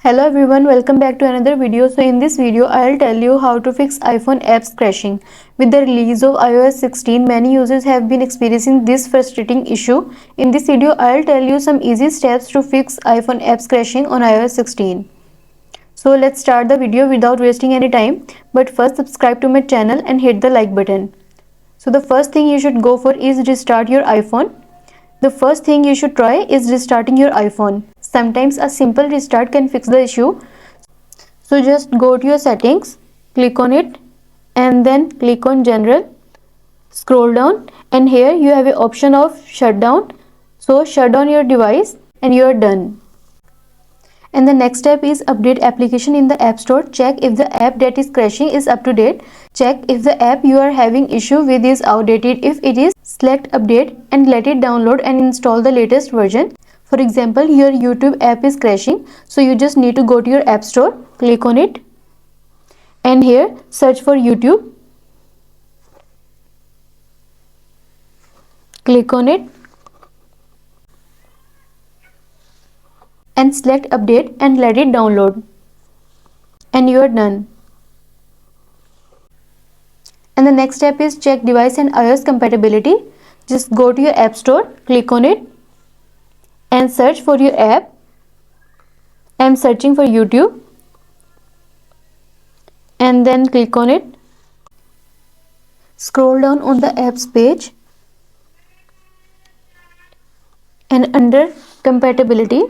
Hello everyone, welcome back to another video. So in this video I'll tell you how to fix iPhone apps crashing. With the release of iOS 16, many users have been experiencing this frustrating issue. In this video I'll tell you some easy steps to fix iPhone apps crashing on iOS 16. So let's start the video without wasting any time. But first subscribe to my channel and hit the like button. So the first thing you should go for is restart your iPhone. The first thing you should try is restarting your iPhone. Sometimes a simple restart can fix the issue. So just go to your settings, click on it and then click on general, scroll down and here you have an option of shutdown. So shut down your device and you are done. And the next step is update application in the App Store. Check if the app that is crashing is up to date. Check if the app you are having issue with is outdated. If it is, select update and let it download and install the latest version. For example, your YouTube app is crashing, so you just need to go to your App Store, click on it and here search for YouTube. Click on it and select update and let it download and you are done. And the next step is check device and iOS compatibility. Just go to your App Store, click on it and search for your app. I am searching for YouTube and then click on it. Scroll down on the apps page and under compatibility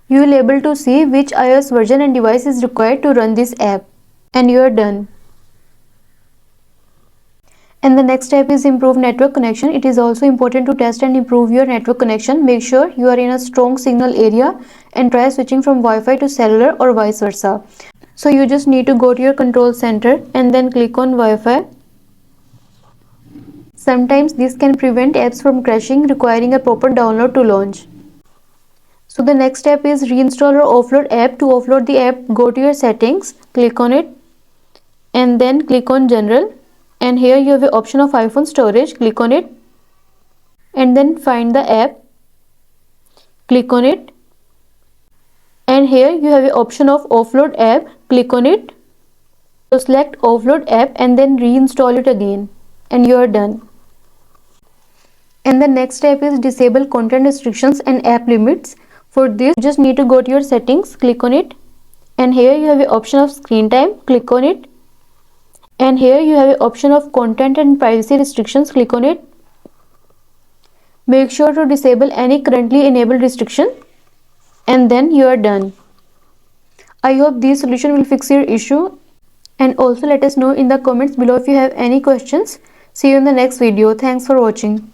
you will able to see which iOS version and device is required to run this app and you are done. And the next step is improve network connection. It is also important to test and improve your network connection. Make sure you are in a strong signal area and try switching from Wi-Fi to cellular or vice versa. So you just need to go to your control center and then click on Wi-Fi. Sometimes this can prevent apps from crashing, requiring a proper download to launch. So the next step is reinstall or offload app. To offload the app, go to your settings, click on it and then click on general. And here you have the option of iPhone storage, click on it and then find the app, click on it and here you have the option of offload app, click on it. So select offload app and then reinstall it again and you are done. And the next step is disable content restrictions and app limits. For this you just need to go to your settings, click on it and here you have the option of screen time, click on it. And here you have an option of content and privacy restrictions, click on it. Make sure to disable any currently enabled restriction and then you are done. I hope this solution will fix your issue and also let us know in the comments below if you have any questions. See you in the next video. Thanks for watching.